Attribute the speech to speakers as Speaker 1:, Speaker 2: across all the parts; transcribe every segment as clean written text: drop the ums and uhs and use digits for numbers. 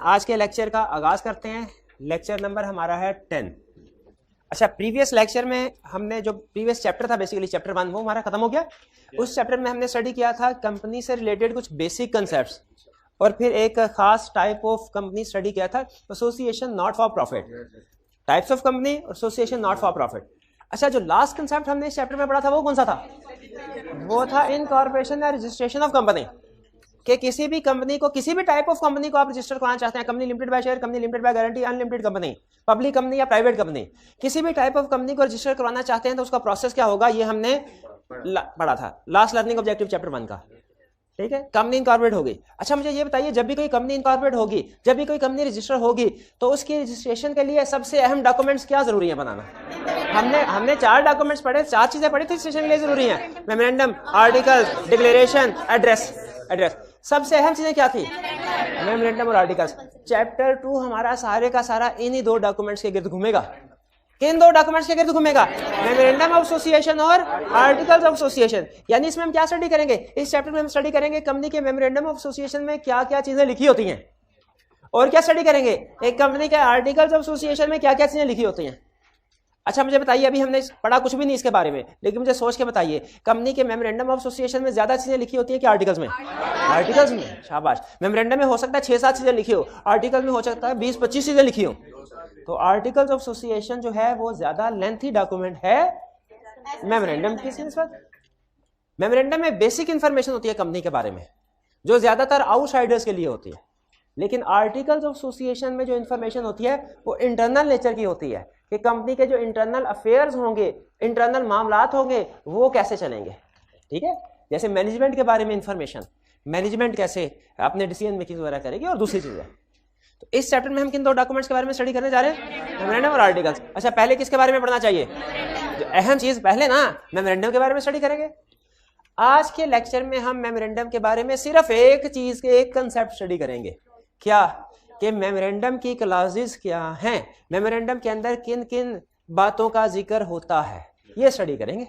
Speaker 1: आज के लेक्चर का आगाज करते हैं। लेक्चर नंबर हमारा है 10। अच्छा, प्रीवियस लेक्चर में हमने जो प्रीवियस चैप्टर था बेसिकली चैप्टर 1 वो हमारा खत्म हो गया। उस चैप्टर में हमने स्टडी किया था कंपनी से रिलेटेड कुछ बेसिक कंसेप्ट्स और फिर एक खास टाइप ऑफ कंपनी स्टडी किया था, association not for profit, types of company और एसोसिएशन नॉट फॉर प्रॉफिट। अच्छा, जो लास्ट कंसेप्ट हमने इस चैप्टर में पढ़ा था वो कौन सा था? वो था इनकॉर्पोरेशन या रजिस्ट्रेशन ऑफ कंपनी, कि किसी भी कंपनी को, किसी भी टाइप ऑफ कंपनी को आप रजिस्टर कराना चाहते हैं, company limited by share, company limited by guarantee, unlimited company, public company या प्राइवेट कंपनी, किसी भी टाइप ऑफ कंपनी को रजिस्टर करवाना चाहते हैं तो उसका प्रोसेस क्या होगा, ये हमने पढ़ा था लास्ट लर्निंग ऑब्जेक्टिव चैप्टर 1 का। ठीक है, कंपनी इनकॉर्पोरेट होगी। अच्छा, मुझे ये बताइए, जब भी कोई कंपनी इनकॉर्पोरेट होगी, जब भी कोई कंपनी रजिस्टर होगी, तो उसकी रजिस्ट्रेशन के लिए सबसे अहम डॉक्यूमेंट्स क्या जरूरी है बनाना? हमने 4 डॉक्यूमेंट्स पढ़े, 4 चीजें पढ़ी थी रजिस्ट्रेशन के लिए जरूरी है। Memorandum, article, declaration, address. सबसे अहम चीजें क्या थी? मेमोरेंडम और आर्टिकल्स। चैप्टर 2 हमारा सारे का सारा इन्हीं 2 डॉक्यूमेंट्स के गिर्द घूमेगा। किन 2 डॉक्यूमेंट्स के गिर्द घूमेगा? मेमोरेंडम ऑफ एसोसिएशन और आर्टिकल्स ऑफ एसोसिएशन। यानी इसमें हम क्या स्टडी करेंगे? इस चैप्टर में हम स्टडी करेंगे कंपनी के मेमोरेंडम ऑफ एसोसिएशन में क्या क्या चीजें लिखी होती हैं, और क्या स्टडी करेंगे एक कंपनी के आर्टिकल्स ऑफ एसोसिएशन में क्या क्या चीजें लिखी होती हैं। अच्छा, मुझे बताइए, अभी हमने पढ़ा कुछ भी नहीं इसके बारे में, लेकिन मुझे सोच के बताइए, कंपनी के मेमोरेंडम ऑफ एसोसिएशन में ज्यादा चीजें लिखी होती हैं कि आर्टिकल्स में? आर्टिकल्स में। शाबाश। मेमोरेंडम में हो सकता है 6-7 चीजें लिखी हो, आर्टिकल में हो सकता है 20-25 चीजें लिखी हो। तो आर्टिकल्स ऑफ एसोसिएशन जो है वो ज्यादा लेंथी डॉक्यूमेंट है मेमोरेंडम की निस्बत। मेमोरेंडम में बेसिक इंफॉर्मेशन होती है कंपनी के बारे में, जो ज्यादातर आउटसाइडर्स के लिए होती है, लेकिन आर्टिकल्स ऑफ एसोसिएशन में जो इंफॉर्मेशन होती है वो इंटरनल नेचर की होती है, कि कंपनी के जो इंटरनल अफेयर्स होंगे, इंटरनल मामलात होंगे, वो कैसे चलेंगे। ठीक है, जैसे मैनेजमेंट के बारे में इंफॉर्मेशन, मैनेजमेंट कैसे अपने डिसीजन मेकिंग वगैरह करेगी, और दूसरी चीजें। तो इस चैप्टर में हम किन 2 डॉक्यूमेंट्स के बारे में स्टडी करने जा रहे हैं? मेमोरेंडम और आर्टिकल्स। अच्छा, पहले किसके बारे में पढ़ना चाहिए? जो अहम चीज पहले ना, मेमोरेंडम के बारे में स्टडी करेंगे। आज के लेक्चर में हम मेमोरेंडम के बारे में सिर्फ एक चीज के एक कंसेप्ट स्टडी करेंगे। क्या? कि मेमोरेंडम की क्लॉजेस क्या हैं, मेमोरेंडम के अंदर किन किन बातों का जिक्र होता है, ये स्टडी करेंगे।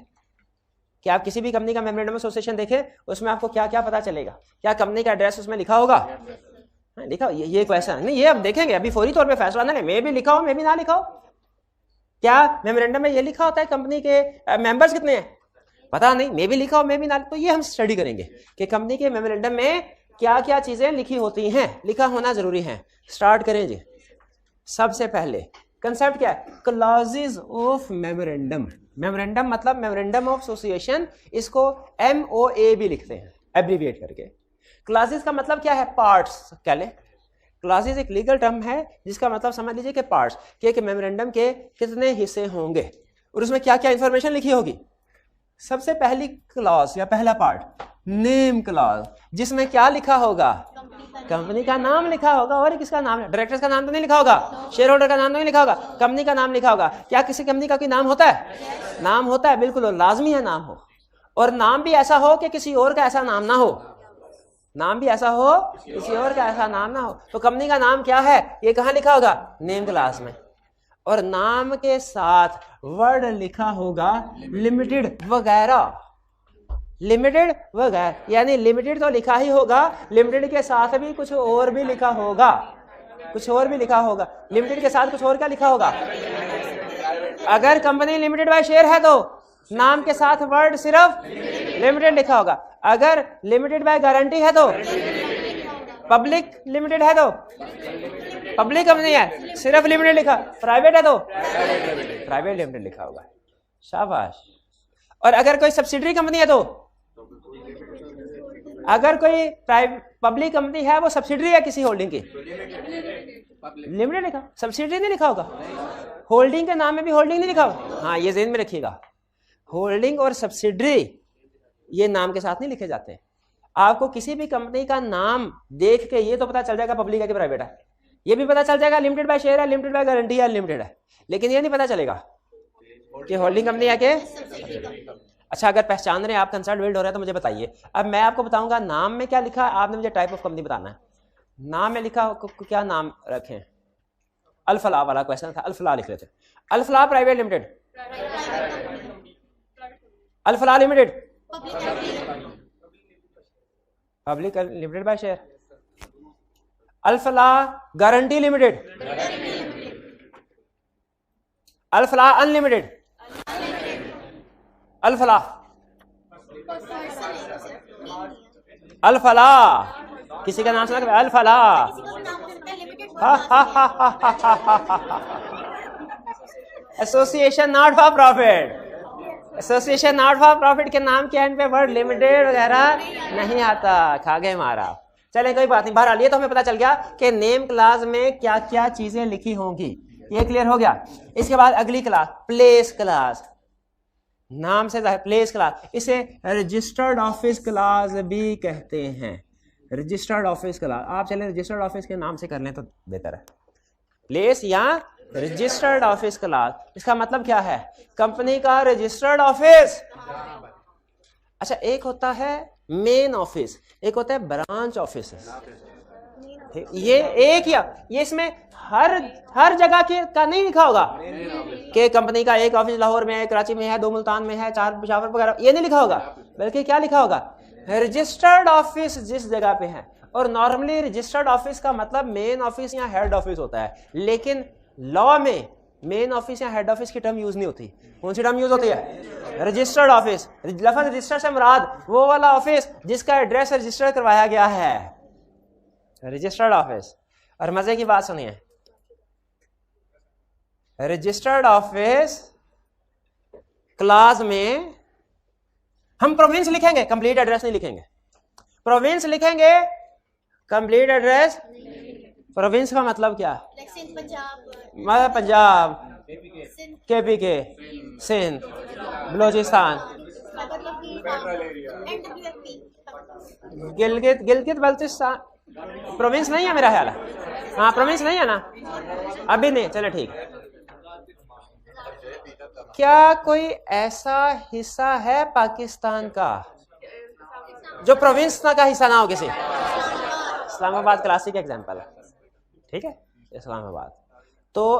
Speaker 1: कि आप किसी भी कंपनी का मेमोरेंडम एसोसिएशन देखें, उसमें आपको क्या क्या पता चलेगा? क्या कंपनी का एड्रेस उसमें लिखा होगा? लिखा, ये क्वेश्चन नहीं, ये हम देखेंगे। अभी फौरी तौर पे फैसला ना ले, मैं भी लिखा हो मैं भी ना लिखा हो। क्या मेमोरेंडम में ये लिखा होता है कंपनी के मेंबर्स कितने हैं? पता नहीं, मैं भी लिखा हो मैं भी ना। तो ये हम स्टडी करेंगे कि कंपनी के मेमोरेंडम में क्या क्या चीजें लिखी होती हैं, लिखा होना जरूरी है। स्टार्ट करें जी। सबसे पहले कंसेप्ट क्या है? Clauses of memorandum. मेमोरेंडम मतलब मेमोरेंडम ऑफ एसोसिएशन, इसको MOA भी लिखते हैं एब्रीविएट करके। क्लॉजेस का मतलब क्या है? पार्ट्स कह ले। क्लॉजेस एक लीगल टर्म है जिसका मतलब समझ लीजिए कि पार्ट्स, कि मेमोरेंडम के कितने हिस्से होंगे और उसमें क्या क्या इंफॉर्मेशन लिखी होगी। सबसे पहली क्लॉज या पहला पार्ट नेम क्लॉज, जिसमें क्या लिखा होगा? कंपनी का नाम लिखा होगा। और किसका नाम? डायरेक्टर्स का नाम तो नहीं लिखा होगा, शेयर होल्डर का नाम तो नहीं लिखा होगा, कंपनी का नाम लिखा होगा। क्या किसी कंपनी का कोई नाम होता है? नाम होता है, बिल्कुल, और लाजमी है नाम हो। और नाम भी ऐसा हो कि किसी और का ऐसा नाम ना हो। नाम भी ऐसा हो किसी और का ऐसा नाम ना हो। तो कंपनी का नाम क्या है, ये कहाँ लिखा होगा? नेम क्लॉज में। और नाम के साथ वर्ड लिखा होगा लिमिटेड वगैरह, लिमिटेड वगैरह, यानी लिमिटेड तो लिखा ही होगा, लिमिटेड के साथ भी कुछ और भी लिखा होगा, कुछ और भी लिखा होगा। लिमिटेड के साथ कुछ और क्या लिखा होगा? अगर कंपनी लिमिटेड बाय शेयर है तो नाम के साथ वर्ड सिर्फ लिमिटेड लिखा होगा। अगर लिमिटेड बाय गारंटी है तो, पब्लिक लिमिटेड है तो पब्लिक कंपनी है, सिर्फ लिमिटेड लिखा। प्राइवेट है तो प्राइवेट लिमिटेड लिखा होगा। शाबाश। और अगर कोई सब्सिडरी कंपनी है तो, अगर कोई पब्लिक कंपनी है वो सब्सिडरी है किसी होल्डिंग की, लिमिटेड लिखा, सब्सिडरी नहीं लिखा होगा। होल्डिंग के नाम में भी होल्डिंग नहीं लिखा होगा। हाँ, ये ज़हन में रखिएगा, होल्डिंग और सब्सिडरी ये नाम के साथ नहीं लिखे जाते। आपको किसी भी कंपनी का नाम देख के ये तो पता चल जाएगा पब्लिक है कि प्राइवेट है, ये भी पता चल जाएगा लिमिटेड बाय शेयर है, लिमिटेड बाय गारंटी है, अनलिमिटेड है, लेकिन ये नहीं पता चलेगा कि होल्डिंग कंपनी है कि। अच्छा, अगर पहचान रहे हैं आप, कंसेप्ट बिल्ड हो रहा है, तो मुझे बताइए। अब मैं आपको बताऊंगा नाम में क्या लिखा है, आपने मुझे टाइप ऑफ कंपनी बताना है। नाम में लिखा क्या नाम रखें? अल-फलाह वाला क्वेश्चन था, अल-फलाह लिख लेते। Al-Falah private limited, Al-Falah limited public limited by share, Al-Falah guarantee limited, Al-Falah unlimited, Al-Falah Al-Falah किसी का नाम सुना? Al-Falah association not for profit, association not for profit के नाम के एंड पे वर्ड लिमिटेड वगैरह नहीं आता, खा गए मारा। चले कोई बात नहीं, बहरहाल ये तो हमें पता चल गया कि नेम क्लास में क्या क्या चीजें लिखी होंगी, ये क्लियर हो गया। इसके बाद अगली क्लास प्लेस क्लास, नाम से प्लेस क्लास, इसे रजिस्टर्ड ऑफिस क्लास भी कहते हैं। रजिस्टर्ड ऑफिस क्लास, आप चले रजिस्टर्ड ऑफिस के नाम से कर लें तो बेहतर है, प्लेस या रजिस्टर्ड ऑफिस क्लास। इसका मतलब क्या है? कंपनी का रजिस्टर्ड ऑफिस। अच्छा, एक होता है मेन ऑफिस, एक होता है ब्रांच ऑफिस। ये एक या ये इसमें हर जगह के का नहीं लिखा होगा कि कंपनी का एक ऑफिस लाहौर में है, कराची में है, 2 मुल्तान में है, 4 पेशावर वगैरह, ये नहीं लिखा होगा, बल्कि क्या लिखा होगा? रजिस्टर्ड ऑफिस जिस जगह पे है। और नॉर्मली रजिस्टर्ड ऑफिस का मतलब मेन ऑफिस या हेड ऑफिस होता है, लेकिन लॉ में मेन ऑफिस या हेड ऑफिस की टर्म यूज नहीं होती। कौन सी टर्म यूज होती है? Registered office. लफ्ज़ रजिस्टर से मुराद वो वाला ऑफिस जिसका एड्रेस रजिस्टर करवाया गया है, रजिस्टर्ड ऑफिस। और मजे की बात सुनिए, रजिस्टर्ड ऑफिस क्लास में हम प्रोविंस लिखेंगे, कंप्लीट एड्रेस नहीं लिखेंगे। प्रोविंस लिखेंगे, कंप्लीट एड्रेस। प्रोविंस का मतलब क्या? मतलब पंजाब, KPK, सिंध, बलोचिस्तान, गिलगित बल्तिस्तान। प्रोविंस नहीं है मेरा ख्याल है। हाँ, प्रोविंस नहीं है ना अभी? नहीं, चलो ठीक। क्या कोई ऐसा हिस्सा है पाकिस्तान का जो प्रोविंस का हिस्सा ना हो किसी? इस्लामाबाद क्लासिक एग्जांपल है, ठीक है, इस्लामाबाद। तो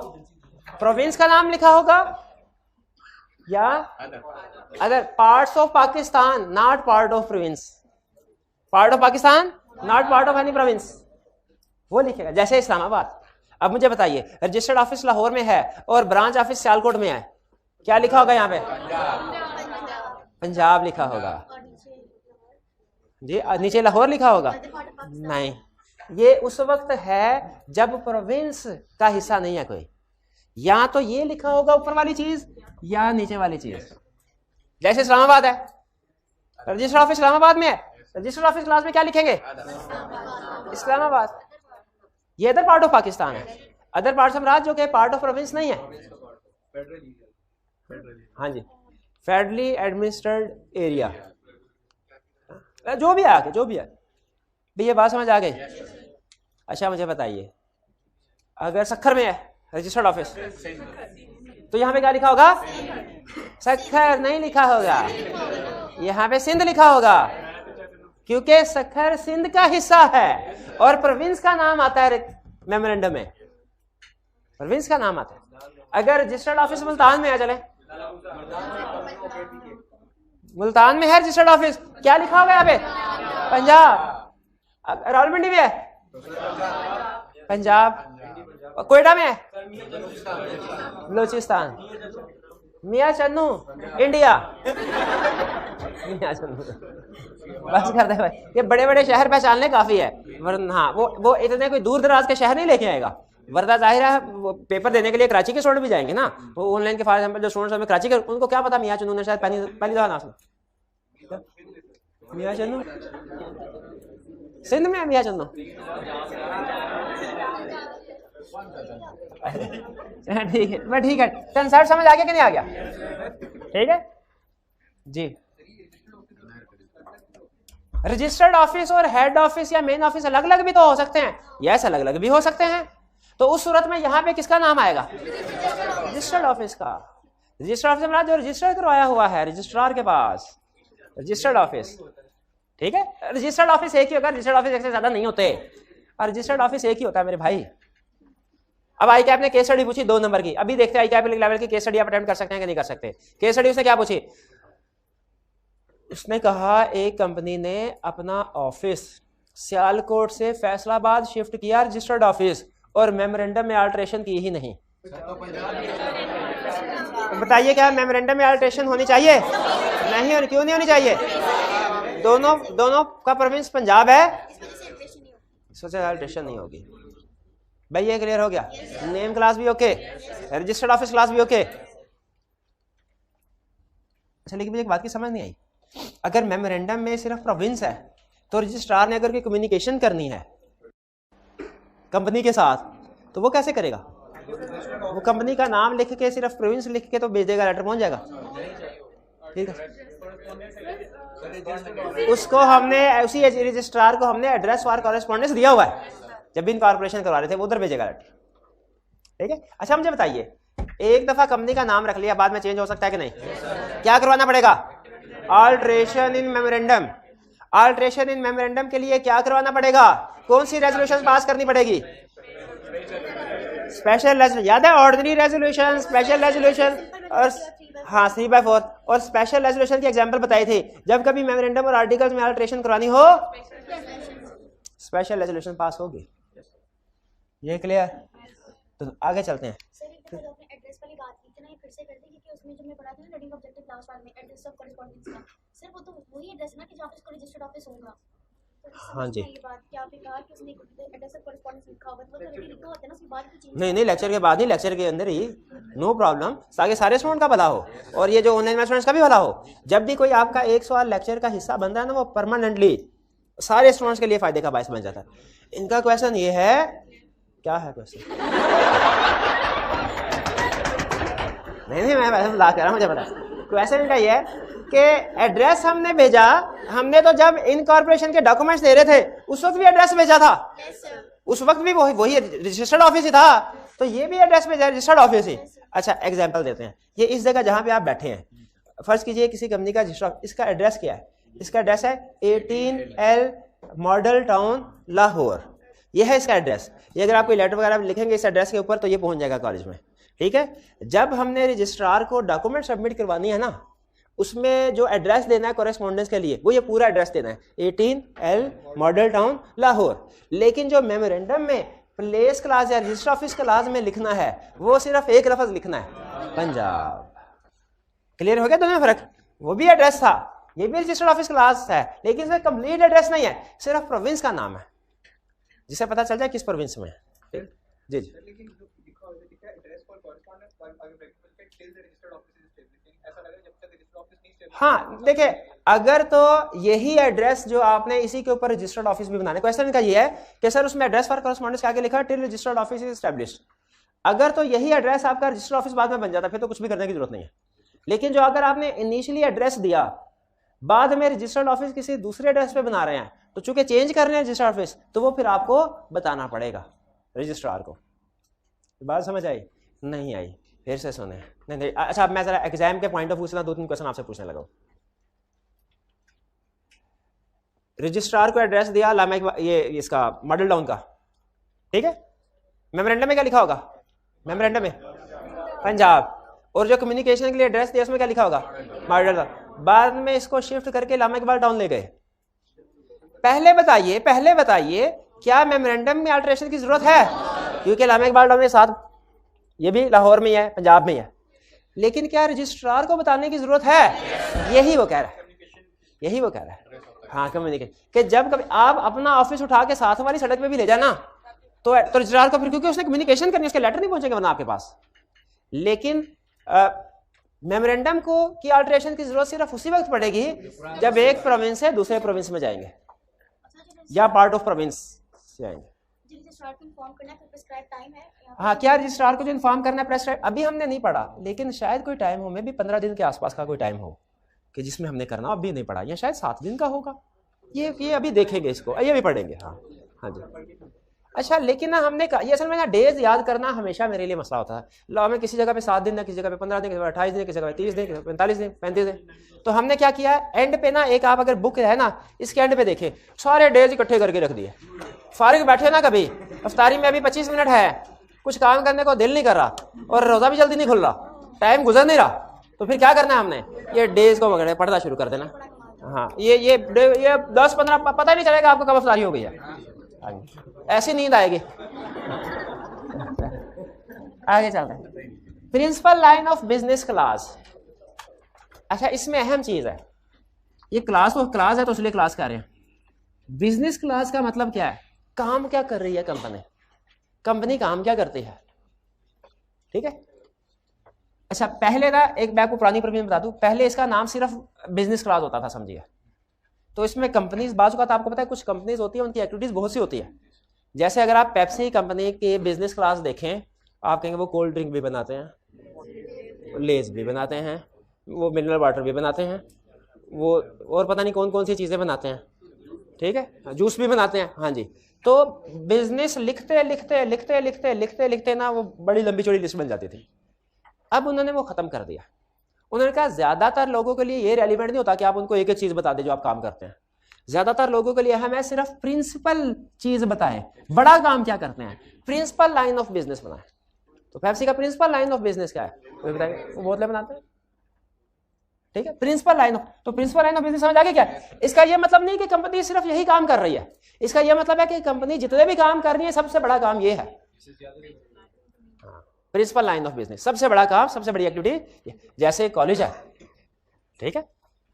Speaker 1: प्रोविंस का नाम लिखा होगा, या अगर parts of Pakistan not part of province, part of Pakistan not part of any province, वो लिखेगा, जैसे इस्लामाबाद। अब मुझे बताइए, रजिस्टर्ड ऑफिस लाहौर में है और ब्रांच ऑफिस सियालकोट में है, क्या लिखा होगा यहाँ पे? पंजाब लिखा होगा जी। नीचे लाहौर लिखा होगा? नहीं, ये उस वक्त है जब प्रोविंस का हिस्सा नहीं है कोई। या तो ये लिखा होगा ऊपर वाली चीज या नीचे वाली चीज। जैसे इस्लामाबाद है, रजिस्टर्ड ऑफिस इस्लामाबाद में है, रजिस्टर्ड ऑफिस क्लास में क्या लिखेंगे? इस्लामाबाद। ये अदर पार्ट ऑफ पाकिस्तान है, अदर पार्ट ऑफ राज्य जो कि पार्ट ऑफ प्रोविंस नहीं है। हाँ जी, फेडरली एडमिनिस्ट्रेटेड एरिया, जो भी है, जो भी है। ये बात समझ आ गई? अच्छा, मुझे बताइए, अगर सक्खर में है रजिस्टर्ड ऑफिस, तो यहाँ पे क्या लिखा होगा? सक्खर नहीं लिखा होगा, यहाँ पे सिंध लिखा होगा, क्योंकि सक्खर सिंध का हिस्सा है और प्रोविंस का नाम आता है मेमोरेंडम में, प्रोविंस का नाम आता है। अगर रजिस्टर्ड ऑफिस मुल्तान में है, चले मुल्तान में है रजिस्टर्ड ऑफिस, क्या लिखा होगा यहाँ पे? पंजाब। रावलपिंडी में है पंजाब, कोयटा में है बलोचिस्तान, मियां चन्नू इंडिया, मियां चन्नू। बस कर दे भाई, ये बड़े बड़े शहर पहचानने काफी है, वरना हाँ वो इतने कोई दूर दराज के शहर नहीं लेके आएगा, वरना जाहिर है वो पेपर देने के लिए कराची के स्टूडेंट भी जाएंगे ना। वो ऑनलाइन के फॉर एग्जांपल जो स्टूडेंट्स में कराची के, उनको क्या पता मियां चन्नू ने शायद पहली दफा ना सुना। मियां चन्नू सिंध में है, मियां चन्नू। ठीक है, मैं ठीक है, कंसेप्ट समझ आ गया कि नहीं आ गया? ठीक है जी। रजिस्टर्ड ऑफिस और हेड ऑफिस या मेन ऑफिस अलग अलग भी तो हो सकते हैं, यस अलग अलग भी हो सकते हैं। तो उस सूरत में यहाँ पे किसका नाम आएगा? रजिस्टर्ड ऑफिस का। रजिस्टर्ड ऑफिस में जो रजिस्टर करवाया हुआ है रजिस्ट्रार के पास, रजिस्टर्ड ऑफिस। ठीक है, रजिस्टर्ड ऑफिस एक ही होगा, रजिस्टर्ड ऑफिस एक से ज्यादा नहीं होते, और रजिस्टर्ड ऑफिस एक ही होता है मेरे भाई। अब आई कैप ने केस स्टडी पूछी 2 नंबर की, अभी देखते हैं आई कैप लेवल की केस स्टडी आप अटेम्प्ट कर सकते हैं कि नहीं कर सकते। केस स्टडी उसने क्या पूछी? उसने कहा एक कंपनी ने अपना ऑफिस सियालकोट से फैसलाबाद शिफ्ट किया रजिस्टर्ड ऑफिस और मेमोरेंडम में अल्ट्रेशन की ही नहीं। बताइए क्या मेमोरेंडम में अल्ट्रेशन होनी चाहिए? नहीं होनी। क्यों नहीं होनी चाहिए? दोनों का प्रोविंस पंजाब है, सोचे अल्ट्रेशन नहीं होगी। भाई ये क्लियर हो गया? नेम क्लास भी ओके, रजिस्टर्ड ऑफिस क्लास भी ओके। अच्छा लेकिन मुझे एक बात की समझ नहीं आई, अगर मेमोरेंडम में सिर्फ प्रोविंस है तो रजिस्ट्रार ने अगर कोई कम्युनिकेशन करनी है कंपनी के साथ तो वो कैसे करेगा? वो कंपनी का नाम लिख के सिर्फ प्रोविंस लिख के तो भेज देगा, लेटर पहुंच जाएगा। ठीक है, उसको हमने उसी रजिस्ट्रार को हमने एड्रेस फॉर कॉरेस्पॉन्डेंस दिया हुआ है, जब भी इनकॉर्पोरेशन करवा रहे थे वो उधर भेजेगा लेटर। ठीक है। अच्छा मुझे बताइए, एक दफा कंपनी का नाम रख लिया, बाद में चेंज हो सकता है कि नहीं? क्या करवाना पड़ेगा? अल्ट्रेशन इन मेमोरेंडम। अल्ट्रेशन इन मेमोरेंडम के लिए क्या करवाना पड़ेगा? कौन सी रेजोल्यूशन पास करनी पड़ेगी? Special resolution. याद है? ऑर्डिनरी रेजोल्यूशन, स्पेशल रेजोल्यूशन और हाँ 3/4 और स्पेशल रेजोल्यूशन की एग्जांपल बताई थी। जब कभी मेमोरेंडम और आर्टिकल्स में अल्ट्रेशन करवानी हो स्पेशल रेजोल्यूशन पास होगी। ये क्लियर? तो आगे चलते हैं।
Speaker 2: एड्रेस वाली बात की थी ना, ये फिर से कर दी क्योंकि उसमें जो मैं पढ़ा था ना रीडिंग ऑब्जेक्टिव क्लास 1 में एड्रेस ऑफ कॉरेस्पॉन्डेंस का, सिर्फ वो तो वही एड्रेस ना कि जहाँ पे इसको रजिस्टर्ड ऑफिस होगा।
Speaker 1: हाँ जी,
Speaker 2: ये बात क्या आपने कहा कि उसने एड्रेस ऑफ कॉरेस्पॉन्डेंस लिखा होगा तो वो ऑलरेडी लिखा होता है ना, उसकी बात की चीज
Speaker 1: नहीं लेक्चर के बाद नहीं, लेक्चर के अंदर ही, नो प्रॉब्लम, ताकि सारे स्टूडेंट का भला हो और ये जो ऑनलाइन स्टूडेंट्स का भी भला हो। जब भी कोई आपका एक सवाल लेक्चर का हिस्सा बन रहा है ना, वो परमानेंटली सारे स्टूडेंट्स के लिए फायदे का बायस बन जाता है। इनका क्वेश्चन ये है, क्या है क्वेश्चन? नहीं मैं वैसे मजाक कर रहा हूं, मुझे पता है। क्वेश्चन इनका ये है कि एड्रेस हमने भेजा, हमने तो जब इनकॉर्पोरेशन के डॉक्यूमेंट्स दे रहे थे उस वक्त भी एड्रेस भेजा था, उस वक्त भी वही रजिस्टर्ड ऑफिस ही था, तो ये भी एड्रेस भेजा रजिस्टर्ड ऑफिस ही। अच्छा एग्जांपल देते हैं, ये इस जगह जहां पे आप बैठे हैं, फर्ज कीजिए किसी कंपनी का रजिस्टर्ड, इसका एड्रेस क्या है? इसका एड्रेस है 18L मॉडल टाउन लाहौर, ये है इसका एड्रेस। ये अगर आप कोई लेटर वगैरह लिखेंगे इस एड्रेस के ऊपर तो ये पहुंच जाएगा कॉलेज में। ठीक है। जब हमने रजिस्ट्रार को डॉक्यूमेंट सबमिट करवानी है ना, उसमें जो एड्रेस देना है कॉरेस्पॉन्डेंस के लिए वो ये पूरा एड्रेस देना है 18L मॉडल टाउन लाहौर। लेकिन जो मेमोरेंडम में प्लेस क्लास या रजिस्टर ऑफिस क्लास में लिखना है वो सिर्फ एक लफ्ज लिखना है, पंजाब। क्लियर हो गया दोनों में फर्क? वो भी एड्रेस था, ये भी रजिस्टर्ड ऑफिस क्लास है, लेकिन इसमें कंप्लीट एड्रेस नहीं है, सिर्फ प्रोविंस का नाम है, जिससे पता चल जाए किस प्रोविंस में है। जी जी। हाँ देखिए, अगर तो यही एड्रेस जो आपने इसी के ऊपर रजिस्टर्ड ऑफिस भी बनाने, क्वेश्चन का ये है कि सर उसमें एड्रेस फॉर कॉरेस्पॉन्डेंस आगे लिखा till registered office is established. अगर तो यही एड्रेस आपका रजिस्टर्ड ऑफिस बाद में बन जाता फिर तो कुछ भी करने की जरूरत नहीं है। लेकिन जो अगर आपने इनिशियली एड्रेस दिया, बाद में रजिस्टर्ड ऑफिस किसी दूसरे एड्रेस पे बना रहे हैं, तो चूंकि चेंज कर रहे हैं रजिस्टर्ड ऑफिस, तो वो फिर आपको बताना पड़ेगा रजिस्ट्रार को। बात समझ आई? नहीं आई? फिर से सुने। नहीं अच्छा, अब मैं जरा एग्जाम के पॉइंट ऑफ व्यू से ना 2-3 क्वेश्चन आपसे पूछने लगा। रजिस्ट्रार को एड्रेस दिया लामा, ये इसका मॉडल टाउन का, ठीक है। मेमोरेंडम में क्या लिखा होगा? मेमोरेंडम में पंजाब। और जो कम्युनिकेशन के लिए एड्रेस दिया उसमें क्या लिखा होगा? Model town. बाद में इसको शिफ्ट करके लामा इकबाल टाउन ले गए। पहले बताइए क्या मेमोरेंडम में अल्टरेशन की जरूरत है? क्योंकि लामा इकबाल टाउन के साथ ये भी लाहौर में ही है, पंजाब में ही है, लेकिन क्या रजिस्ट्रार को बताने की जरूरत है? यही वो कह रहा है। हाँ कम्युनिकेशन कि जब कभी आप अपना ऑफिस उठा के साथ वाली सड़क पे भी ले जाना तो रजिस्ट्रार को फिर, क्योंकि उसने कम्युनिकेशन करनी, उसके लेटर नहीं पहुंचेंगे वरना आपके पास। लेकिन मेमोरेंडम को की अल्टरेशन की जरूरत सिर्फ उसी वक्त पड़ेगी जब एक प्रोविंस से दूसरे प्रोविंस में जाएंगे या पार्ट ऑफ प्रोविंस से आएंगे। हाँ, क्या रजिस्ट्रार को जो इन्फॉर्म करना है प्रेस्क्राइब, अभी हमने नहीं पढ़ा, लेकिन शायद कोई टाइम हो, मे भी 15 दिन के आसपास का कोई टाइम हो कि जिसमें हमने करना, अभी नहीं पढ़ा, या शायद 7 दिन का होगा, ये अभी देखेंगे इसको, ये भी पढ़ेंगे। हाँ जी। अच्छा, लेकिन ना हमने कहा ये असल में ना डेज याद करना हमेशा मेरे लिए मसला होता है। लॉ में किसी जगह पे 7 दिन है, किसी जगह पे 15 दिन, किसी जगह 28 दिन, किसी जगह 30 दिन, 45 दिन, 35 दिन। तो हमने क्या किया है, एंड पे ना एक आप अगर बुक है ना, इसके एंड पे देखें सारे डेज इकट्ठे करके रख दिए। फारिग बैठे ना, कभी अफ्तारी में अभी 25 मिनट है, कुछ काम करने को दिल नहीं कर रहा और रोजा भी जल्दी नहीं खुल रहा, टाइम गुजर नहीं रहा, तो फिर क्या करना है हमने, ये डेज को पढ़ना शुरू कर देना। हाँ ये 10-15 पता नहीं चलेगा आपको कब अफतारी हो गई है, ऐसी नींद आएगी। आगे चलते हैं, principal line of business class. अच्छा, इसमें अहम चीज है, ये क्लास तो क्लास है तो इसलिए क्लास कर रहे हैं। बिजनेस क्लास का मतलब क्या है, काम क्या कर रही है कंपनी काम क्या करती है, ठीक है। अच्छा, पहले ना एक मैं आपको पुरानी प्रॉब्लम बता दूं, पहले इसका नाम सिर्फ बिजनेस क्लास होता था, समझिए। तो इसमें कंपनीज बाजू का आपको पता है कुछ कंपनीज होती है, उनकी एक्टिविटीज बहुत सी होती है। जैसे अगर आप पेप्सी कंपनी के बिजनेस क्लास देखें, आप कहेंगे वो कोल्ड ड्रिंक भी बनाते हैं, लेज भी बनाते हैं, वो मिनरल वाटर भी बनाते हैं, वो और पता नहीं कौन कौन सी चीज़ें बनाते हैं, ठीक है, जूस भी बनाते हैं। हाँ जी, तो बिजनेस लिखते लिखते लिखते लिखते लिखते लिखते ना वो बड़ी लंबी चौड़ी लिस्ट बन जाती थी। अब उन्होंने वो खत्म कर दिया। उन्होंने कहा ज्यादातर लोगों के लिए ये रेलिवेंट नहीं होता कि आप उनको एक एक चीज बता दें जो आप काम करते हैं। ज्यादातर लोगों के लिए हमें सिर्फ प्रिंसिपल चीज बताएं, बड़ा काम क्या करते हैं, प्रिंसिपल लाइन ऑफ बिजनेस बनाएं। तो पेप्सी का प्रिंसिपल लाइन ऑफ बिजनेस क्या है वो बताएंगे, वो बोतलें बनाते हैं, ठीक है। प्रिंसिपल लाइन ऑफ, तो प्रिंसिपल लाइन ऑफ बिजनेस समझ आ गया क्या? इसका ये मतलब नहीं कि कंपनी सिर्फ यही काम कर रही है, इसका ये मतलब है कि कंपनी जितने भी काम कर रही है सबसे बड़ा काम ये है, प्रिंसिपल लाइन ऑफ बिजनेस, सबसे बड़ा काम, सबसे बड़ी एक्टिविटी। जैसे कॉलेज है, ठीक है,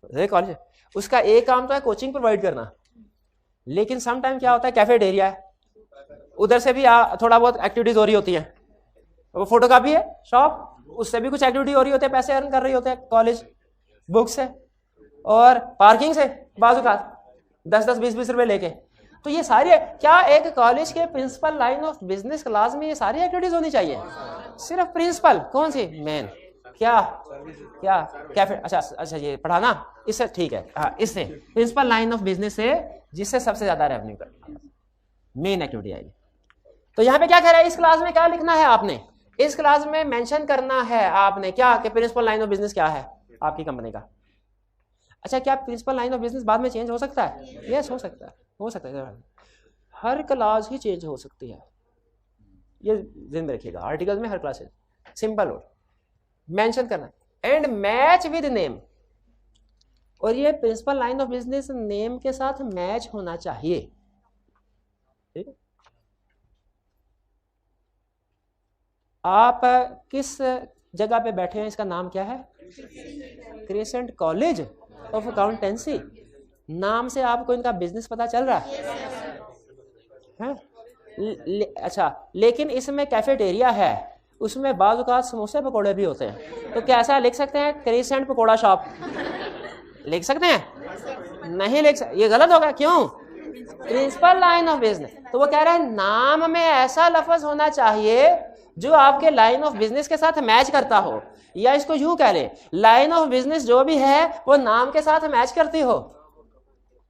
Speaker 1: जैसे कॉलेज है, उसका एक काम तो है कोचिंग प्रोवाइड करना, लेकिन सम टाइम क्या होता है कैफेटेरिया है, उधर से भी थोड़ा बहुत एक्टिविटीज हो रही होती है, वो फोटोकॉपी है शॉप, उससे भी कुछ एक्टिविटी हो रही होती है, पैसे अर्न कर रही होते हैं कॉलेज, बुक से और पार्किंग से बाजू का 10-10, 20-20 रुपए लेके। तो ये सारी क्या एक कॉलेज के principal line of business class में ये सारी एक्टिविटीज होनी चाहिए? सिर्फ प्रिंसिपल, कौन सी मेन, क्या क्या कैफे, अच्छा ये पढ़ाना, इससे ठीक है, हाँ, इससे प्रिंसिपल लाइन ऑफ बिजनेस से जिससे सबसे ज्यादा रेवेन्यू कर मेन एक्टिविटी आएगी। तो यहाँ पे क्या कह रहा है, इस क्लास में क्या लिखना है आपने, इस क्लास में मेंशन करना है आपने क्या कि प्रिंसिपल लाइन ऑफ बिजनेस क्या है आपकी कंपनी का। अच्छा, क्या प्रिंसिपल लाइन ऑफ बिजनेस बाद में चेंज हो सकता है? यस, हो सकता है, हो सकता है, हर क्लास ही चेंज हो सकती है, ये ध्यान में रखिएगा। आर्टिकल में हर क्लास है, सिंपल वर्ड मेंशन करना एंड मैच विद नेम, और ये principal line of business name के साथ मैच होना चाहिए, ठीक है। आप किस जगह पे बैठे हैं, इसका नाम क्या है, क्रिसेंट कॉलेज ऑफ अकाउंटेंसी, नाम से आपको इनका बिजनेस पता चल रहा है? अच्छा, लेकिन इसमें कैफेटेरिया है, उसमें बाज़ औक़ात समोसे पकोड़े भी होते हैं, तो कैसा लिख सकते हैं, क्रिसेंट पकोड़ा शॉप लिख सकते हैं? नहीं लिख सकते, ये गलत होगा, क्यों? Principal line of business. तो वो कह रहा है नाम में ऐसा लफ्ज होना चाहिए जो आपके लाइन ऑफ बिजनेस के साथ मैच करता हो, या इसको यूं कह ले, लाइन ऑफ बिजनेस जो भी है वो नाम के साथ मैच करती हो।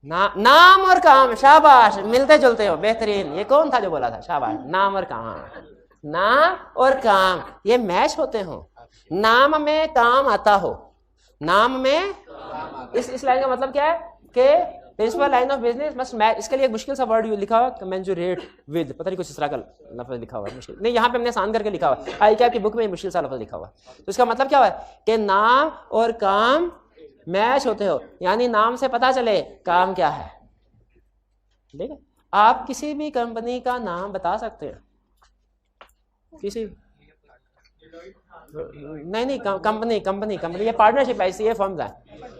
Speaker 1: नाम और काम, शाबाश, मिलते जुलते हो, बेहतरीन। ये कौन था जो बोला था, शाबाश। नाम और काम, नाम और काम ये मैच होते हो, नाम में काम आता हो, नाम में इस लाइन का मतलब क्या है कि principal line of business must match. इसके लिए एक मुश्किल सा वर्ड लिखा हुआ, कमेंजुरेट विद, पता नहीं कुछ इस तरह का लफ्ज लिखा हुआ है, मुश्किल नहीं, यहाँ पे हमने आसान करके लिखा हुआ है, आई क्या की बुक में मुश्किल सा लफ्ज लिखा हुआ है। तो इसका मतलब क्या हुआ कि नाम और काम मैच होते हो, यानी नाम से पता चले काम क्या है, ठीक है। आप किसी भी कंपनी का नाम बता सकते हैं, किसी नहीं कंपनी ये पार्टनरशिप है, ये फर्म्स है।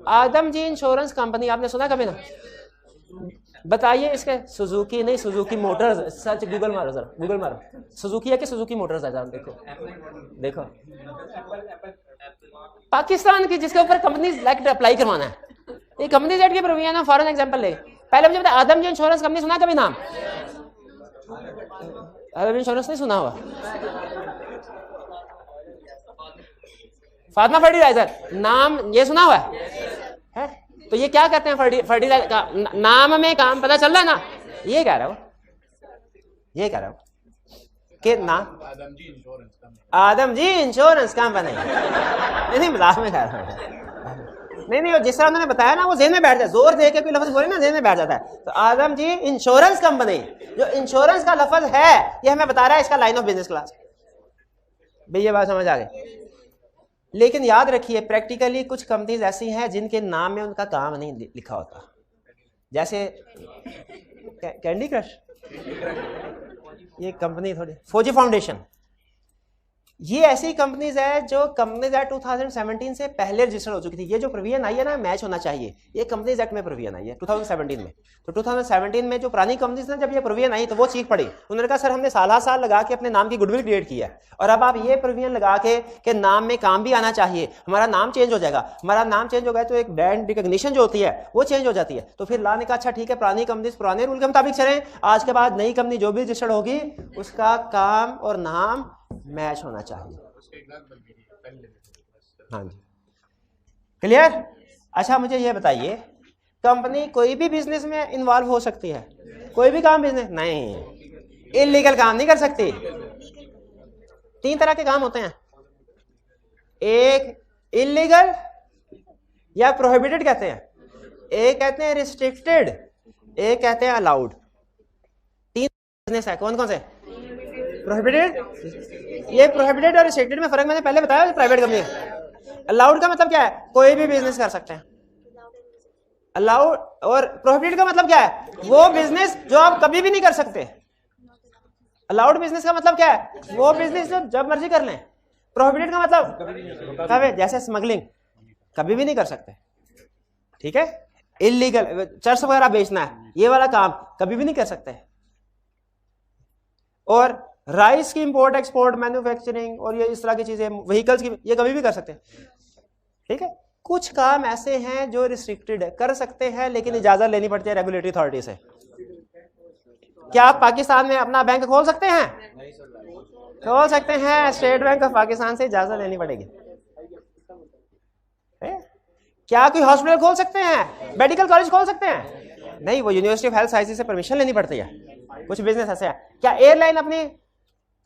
Speaker 1: आदम जी इंश्योरेंस कंपनी आपने सुना कभी ना? बताइए इसके, सुजुकी नहीं, सुजुकी मोटर्स, सर्च गूगल मारो, जरा गूगल मारो, सुजुकी है कि सुजुकी मोटर्स है, जरा देखो पाकिस्तान की जिसके ऊपर कंपनीज एक्ट अप्लाई करवाना है, ये कंपनीज एक्ट के प्रोविजन है। फॉरेन एग्जांपल ले, पहले मुझे बताया आदम जी इंश्योरेंस कंपनी सुना कभी नाम? आदम इंश्योरेंस नहीं सुना हुआ? फातिमा फर्टिलाइजर नाम ये सुना हुआ है? तो ये क्या कहते हैं, फर्टिलाइजर का नाम में काम पता चल रहा है ना, ये कह रहा हूं कि नाम आदम जी इंश्योरेंस कंपनी, नहीं मजाक में कह रहा हूं, नहीं जिस तरह उन्होंने बताया ना वो ज़हन में बैठ जाता है, जोर दे के कोई लफ्ज बोले ना ज़हन में बैठ जाता है। तो आदम जी इंश्योरेंस कंपनी, जो इंश्योरेंस का लफ्ज है ये हमें बता रहा है इसका लाइन ऑफ बिजनेस क्लास। भाई ये बात समझ आ गई? लेकिन याद रखिए प्रैक्टिकली कुछ कंपनीज ऐसी हैं जिनके नाम में उनका काम नहीं लिखा होता, जैसे कैंडी क्रश, ये कंपनी थोड़ी, फौजी फाउंडेशन, ये ऐसी कंपनीज है जो कंपनीज एक्ट 2017 से पहले रजिस्टर हो चुकी थी। ये जो प्रोविजन आई है ना मैच होना चाहिए, ये कंपनीज एक्ट में प्रोविजन आई है 2017 में। तो 2017 में जो पुरानी कंपनीज ने जब ये प्रोविजन आई तो वो चीख पड़ी, उन्होंने कहा सर हमने साल लगा के अपने नाम की गुडविल क्रिएट किया है और अब आप ये प्रोविजन लगा के नाम में काम भी आना चाहिए, हमारा नाम चेंज हो जाएगा, हमारा नाम चेंज हो गया तो एक ब्रांड रिकॉग्निशन जो होती है वो चेंज हो जाती है। तो फिर ला ने कहा अच्छा ठीक है पुरानी कंपनीज पुराने रूल के मुताबिक चलें, आज के बाद नई कंपनी जो भी रजिस्टर्ड होगी उसका काम और नाम मैच होना चाहिए। हाँ जी क्लियर। अच्छा मुझे ये बताइए कंपनी कोई भी बिजनेस में इन्वॉल्व हो सकती है, कोई भी काम बिजनेस नहीं, इलीगल काम नहीं कर सकती। 3 तरह के काम होते हैं, एक इलीगल या प्रोहिबिटेड कहते हैं, एक कहते हैं रिस्ट्रिक्टेड, एक कहते हैं अलाउड। 3 बिजनेस है, कौन कौन से? प्रोहिबिटेड, ये प्रोहिबिटेड और रिस्ट्रिक्टेड में फर्क मैंने पहले बताया प्राइवेट कंपनी। अलाउड का मतलब क्या है? कोई भी बिजनेस कर सकते हैं। अलाउड और प्रोहिबिटेड का मतलब क्या है? वो बिजनेस जो आप कभी भी नहीं कर सकते। अलाउड बिजनेस का मतलब क्या है? वो बिजनेस जो जब मर्जी कर लें। प्रोहिबिटेड का मतलब कभी, जैसे स्मगलिंग कभी भी नहीं कर सकते, ठीक है। इलीगल चर्स वगैरह बेचना है, ये वाला काम कभी भी नहीं कर सकते। और राइस की इंपोर्ट एक्सपोर्ट मैन्युफैक्चरिंग और ये इस तरह की चीजें, व्हीकल्स की, ये कभी भी कर सकते हैं, ठीक है। कुछ काम ऐसे हैं जो रिस्ट्रिक्टेड है, कर सकते हैं लेकिन इजाजत लेनी पड़ती है रेगुलेटरी अथॉरिटी से। क्या आप पाकिस्तान में अपना बैंक खोल सकते हैं? खोल सकते हैं, स्टेट बैंक ऑफ पाकिस्तान से इजाजत लेनी पड़ेगी। क्या कोई हॉस्पिटल खोल सकते हैं, मेडिकल कॉलेज खोल सकते हैं? नहीं, वो यूनिवर्सिटी ऑफ हेल्थ साइंसेज से परमिशन लेनी पड़ती है। कुछ बिजनेस ऐसे है। क्या एयरलाइन अपनी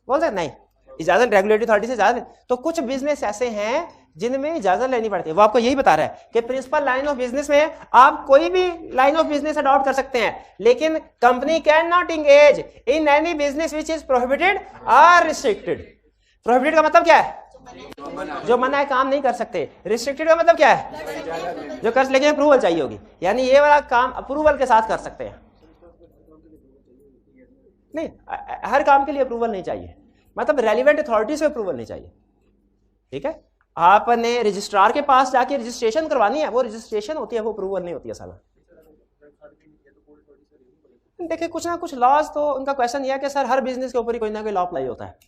Speaker 1: बोल सकते? नहीं, इजाजत रेगुलेटरी अथॉरिटी से इजाजत। तो कुछ बिजनेस ऐसे हैं जिनमें इजाजत लेनी पड़ती है। वो आपको यही बता रहा है कि प्रिंसिपल लाइन ऑफ बिजनेस में आप कोई भी लाइन ऑफ बिजनेस अडॉप्ट कर सकते हैं, लेकिन company can not engage in any business which is prohibited और रिस्ट्रिक्टेड। प्रोहिबिटेड का मतलब क्या है? जो मना है काम नहीं कर सकते। रिस्ट्रिक्टेड का मतलब क्या है? जो कर, लेकिन अप्रूवल चाहिए होगी, यानी ये वाला काम अप्रूवल के साथ कर सकते हैं। नहीं, हर काम के लिए अप्रूवल नहीं चाहिए, मतलब रेलिवेंट अथॉरिटी से अप्रूवल नहीं चाहिए, ठीक है। आपने रजिस्ट्रार के पास जाके रजिस्ट्रेशन करवानी है, वो रजिस्ट्रेशन होती है, वो अप्रूवल नहीं होती है साला। देखिए कुछ ना कुछ लॉज तो उनका क्वेश्चन यह है कि सर हर बिजनेस के ऊपर ही कोई ना कोई लॉ अप्लाई होता है।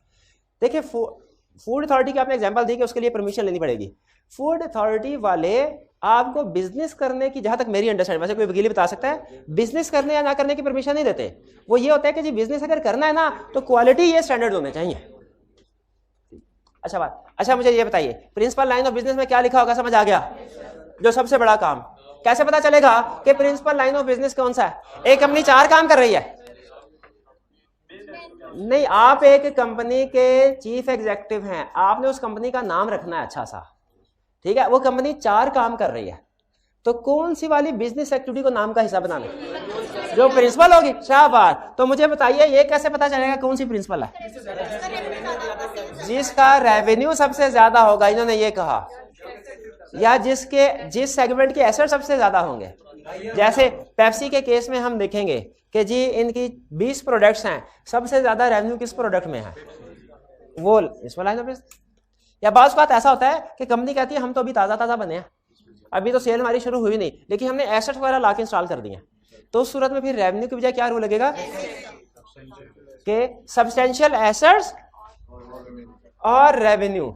Speaker 1: देखिए फूड अथॉरिटी की आपने एग्जांपल दी कि उसके लिए परमिशन लेनी पड़ेगी। फूड अथॉरिटी वाले आपको बिजनेस करने की, जहां तक मेरी अंडरस्टैंडिंग, वैसे कोई वकील बता सकता है, बिजनेस करने या ना करने की परमिशन नहीं देते। वो ये होता है कि जी बिजनेस अगर करना है ना तो क्वालिटी ये स्टैंडर्ड होने चाहिए। अच्छा बात। अच्छा मुझे ये बताइए प्रिंसिपल लाइन ऑफ बिजनेस में क्या लिखा होगा? समझ आ गया? जो सबसे बड़ा काम। कैसे पता चलेगा कि प्रिंसिपल लाइन ऑफ बिजनेस कौन सा है? एक कंपनी 4 काम कर रही है, नहीं, आप एक कंपनी के चीफ एग्जीक्यूटिव हैं, आपने उस कंपनी का नाम रखना है अच्छा सा, ठीक है। वो कंपनी 4 काम कर रही है, तो कौन सी वाली बिजनेस एक्टिविटी को नाम का हिस्सा बनाना? जो प्रिंसिपल होगी। शाबाश। तो मुझे बताइए ये कैसे पता चलेगा कौन सी प्रिंसिपल है? जिसका रेवेन्यू सबसे ज्यादा होगा, इन्होंने ये कहा, या जिस सेगमेंट के एसेट सबसे ज्यादा होंगे। जैसे पेप्सी के केस में हम देखेंगे कि जी इनकी 20 प्रोडक्ट्स हैं, सबसे ज्यादा रेवेन्यू किस प्रोडक्ट में है? वो इस वाला है। या बात ऐसा होता है कि कंपनी कहती है हम तो अभी ताजा बने हैं, अभी तो सेल हमारी शुरू हुई नहीं, लेकिन हमने एसेट्स वगैरह ला के इंस्टॉल कर दिए हैं। तो उस सूरत में फिर रेवेन्यू की बजाय क्या रूल लगेगा कि सब्सटेंशियल एसेट्स और रेवेन्यू,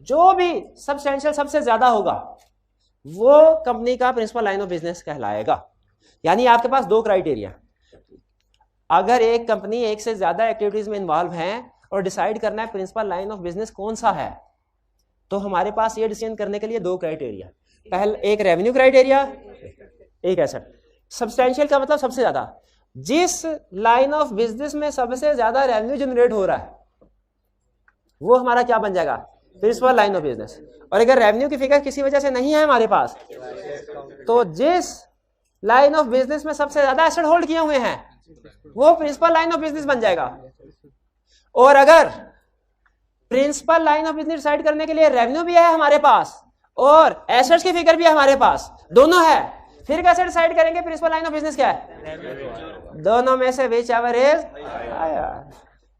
Speaker 1: जो भी सब्सटेंशियल सबसे ज्यादा होगा वो कंपनी का प्रिंसिपल लाइन ऑफ बिजनेस कहलाएगा। यानी आपके पास 2 क्राइटेरिया, अगर एक कंपनी एक से ज्यादा एक्टिविटीज में इन्वॉल्व है और डिसाइड करना है प्रिंसिपल लाइन ऑफ बिजनेस कौन सा है, तो हमारे पास ये डिसीजन करने के लिए 2 क्राइटेरिया, पहले एक रेवेन्यू क्राइटेरिया, एक एसेट। सब्सटेंशियल का मतलब सबसे ज्यादा, जिस लाइन ऑफ बिजनेस में सबसे ज्यादा रेवेन्यू जनरेट हो रहा है वो हमारा क्या बन जाएगा? Principal line of business. और अगर रेवेन्यू की फिगर किसी वजह से नहीं है हमारे पास, तो जिस लाइन ऑफ बिजनेस में सबसे ज्यादा एसेट होल्ड किए हुए हैं वो प्रिंसिपल लाइन ऑफ बिजनेस बन जाएगा। और अगर principal line of business decide करने के लिए रेवेन्यू भी है हमारे पास और एसेट्स की फिगर भी है हमारे पास, दोनों है। फिर कैसे डिसाइड करेंगे प्रिंसिपल लाइन ऑफ बिजनेस क्या है? दोनों में से whichever is higher.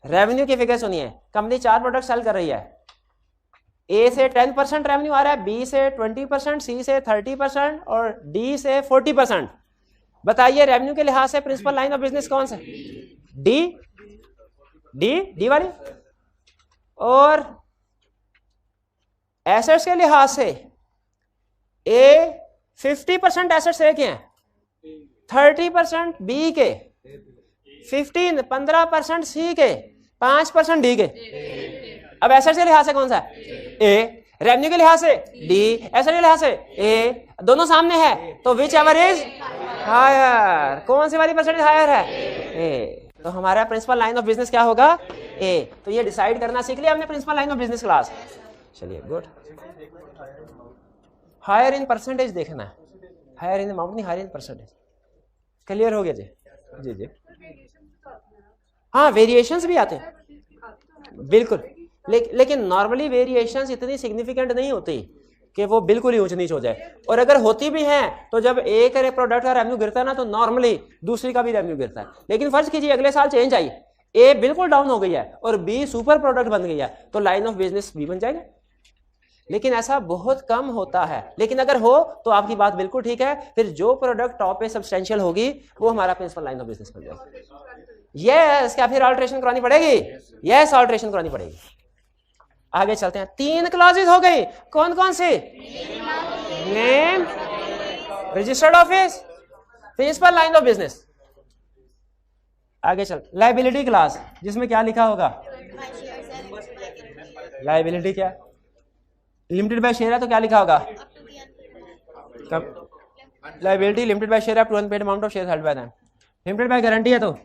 Speaker 1: Revenue की फिगर सुनिए, कंपनी 4 प्रोडक्ट सेल कर रही है, ए से 10% रेवेन्यू आ रहा है, बी से 20%, सी से 30% और डी से 40%। बताइए रेवेन्यू के लिहाज से प्रिंसिपल लाइन ऑफ बिजनेस कौन सा? डी, डी डी वाली। और एसेट्स के लिहाज से ए 50% एसेट्स ए के हैं, 30% बी के, 15% सी के, 5% डी के। अब एसेट्स के लिहाज से कौन सा है? ए। रेवेन्यू के लिहाज से डी, एसेट के लिहाज से ए, दोनों सामने है तो विच एवर इज हायर। कौन सी वाली परसेंटेज हायर है? ए। तो हमारा प्रिंसिपल लाइन ऑफ बिजनेस क्या होगा? ए। तो ये डिसाइड करना सीख लिया हमने principal line of business class. चलिए गुड। हायर इन परसेंटेज देखना है, हायर इन अमाउंट नहीं, हायर इन परसेंटेज। क्लियर हो गया जी? जी जी हाँ, वेरिएशंस भी आते हैं बिल्कुल, लेकिन नॉर्मली वेरिएशंस इतनी सिग्निफिकेंट नहीं होती कि वो बिल्कुल ही ऊंच नीच हो जाए। और अगर होती भी हैं तो जब एक प्रोडक्ट का रेवेन्यू गिरता है ना तो नॉर्मली दूसरी का भी रेवेन्यू गिरता है। लेकिन फर्ज कीजिए अगले साल चेंज आई, ए बिल्कुल डाउन हो गई है और बी सुपर प्रोडक्ट बन गई है, तो लाइन ऑफ बिजनेस बी बन जाएगा। लेकिन ऐसा बहुत कम होता है, लेकिन अगर हो तो आपकी बात बिल्कुल ठीक है, फिर जो प्रोडक्ट टॉप पे सब्सटेंशियल होगी वो हमारा प्रिंसिपल लाइन ऑफ बिजनेस बन जाएगा। यस, क्या फिर ऑल्ट्रेशन करानी पड़ेगी? यस, ऑल्ट्रेशन करानी पड़ेगी। आगे चलते हैं। 3 क्लॉजेज हो गई, कौन कौन सी? Name, registered office, principal line of business. आगे चल, लायबिलिटी क्लास, जिसमें क्या लिखा होगा? लायबिलिटी क्या? लिमिटेड बाय शेयर है तो क्या लिखा होगा? Liability limited by share up to unpaid amount of share held by them. Limited by guarantee है तो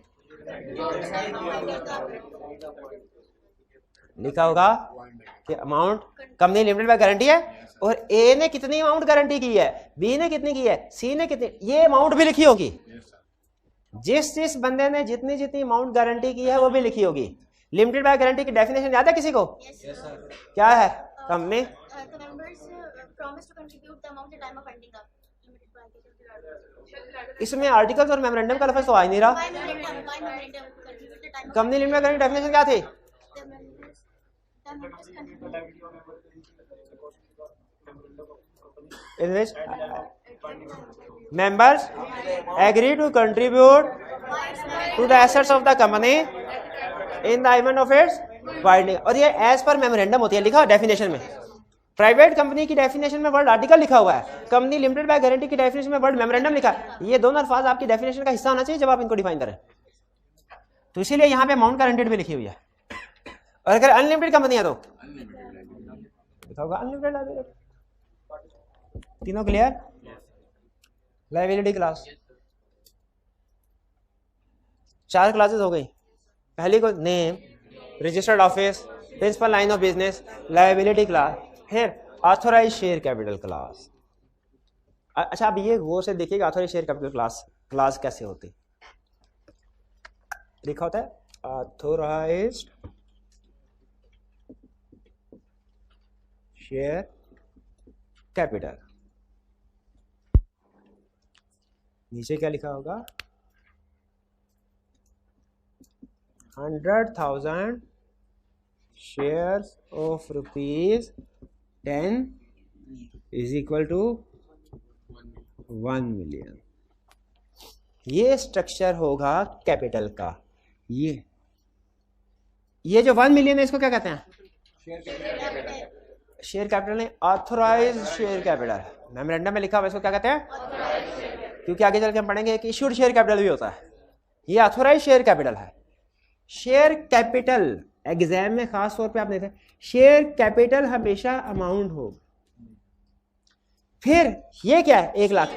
Speaker 1: लिखा होगा कि amount company limited by guarantee है और ए ने कितनी अमाउंट गारंटी की है, बी ने कितनी की है, सी ने कितनी, ये अमाउंट भी लिखी होगी। जिस बंदे ने जितनी अमाउंट गारंटी की है वो भी लिखी होगी। लिमिटेड बाय गारंटी की डेफिनेशन याद है किसी को? क्या है? कंपनी इसमें आर्टिकल्स और मेमोरेंडम का लफ्ज तो आ ही नहीं रहा। Company limited by guarantee definition क्या थी? in which members agree to contribute to the assets of the company in the event of its binding। और ये एज पर मेमोरेंडम होती है, लिखा हुआ डेफिनेशन में। प्राइवेट कंपनी की डेफिनेशन में वर्ड आर्टिकल लिखा हुआ है, कंपनी लिमिटेड बाय गारंटी की डेफिनेशन में वर्ड मेमोरेंडम लिखा है। ये दोनों अल्फाज आपकी डेफिनेशन का हिस्सा होना चाहिए जब आप इनको डिफाइन करें। तो इसीलिए यहाँ पे अमाउंट गारंटीड भी लिखी हुई है। और अगर अनलिमिटेड कंपनी है तो लिखा होगा अनलिमिटेड लायबिलिटी। तीनों क्लियर? लायबिलिटी क्लास 4 क्लासेस हो गई। पहली को name, registered office, principal line of business, liability class, फिर ऑथोराइज शेयर कैपिटल क्लास। अच्छा, अब ये गौर से देखिएगा ऑथोराइज शेयर कैपिटल क्लास कैसे होती। लिखा होता है ऑथोराइज्ड शेयर कैपिटल, नीचे क्या लिखा होगा? 100,000 shares of ₹10 is equal to 1 million. ये स्ट्रक्चर होगा कैपिटल का। ये जो 1 मिलियन है इसको क्या कहते हैं? शेयर कैपिटल नहीं, ऑथोराइज शेयर कैपिटल। मेमोरेंडम में लिखा हुआ इसको क्या कहते हैं? क्योंकि आगे चल के हम पढ़ेंगे कि इश्यूड शेयर कैपिटल भी होता है। ये ऑथोराइज शेयर कैपिटल है। शेयर कैपिटल एग्जाम में खास तौर पे आप देखते हैं, शेयर कैपिटल हमेशा अमाउंट हो। फिर ये क्या है? 1 लाख,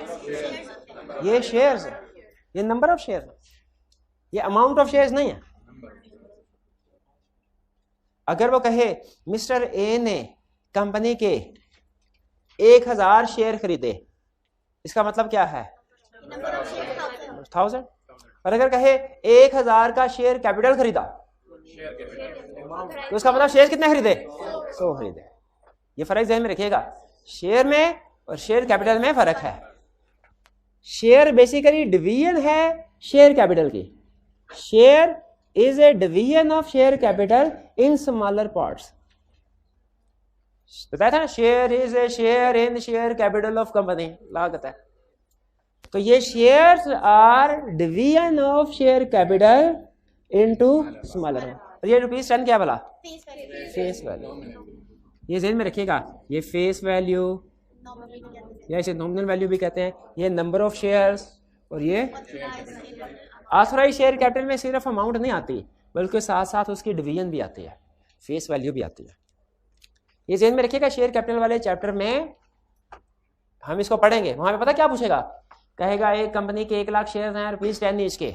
Speaker 1: ये शेयर्स है, ये नंबर ऑफ शेयर, ये अमाउंट ऑफ शेयर्स नहीं है। अगर वो कहे मिस्टर ए ने कंपनी के 1000 शेयर खरीदे, इसका मतलब क्या है? 1000। और अगर कहे 1000 का शेयर कैपिटल खरीदा, तो उसका मतलब शेयर कितने खरीदे? 100 खरीदे। ये फर्क ध्यान में रखिएगा, शेयर में और शेयर कैपिटल में फर्क है। शेयर बेसिकली डिवीजन है शेयर कैपिटल की। Share is a division of share capital in smaller parts. बताया था ना, share is a share in share capital of company, लागत है। तो ये shares are division of share capital into smaller. ये ₹10 क्या बोला? Face value. ये ज़हन में रखिएगा, ये फेस वैल्यू या इसे नॉमिनल वैल्यू भी कहते हैं। ये नंबर ऑफ शेयर्स और ये ऑथराइज शेयर कैपिटल में सिर्फ अमाउंट नहीं आती बल्कि साथ साथ उसकी डिवीजन भी आती है, फेस वैल्यू भी आती है। ये ज़हन में रखिएगा, शेयर कैपिटल वाले चैप्टर में हम इसको पढ़ेंगे। वहां पे पता क्या पूछेगा? कहेगा एक कंपनी के 1 लाख शेयर हैं ₹10 ईच के,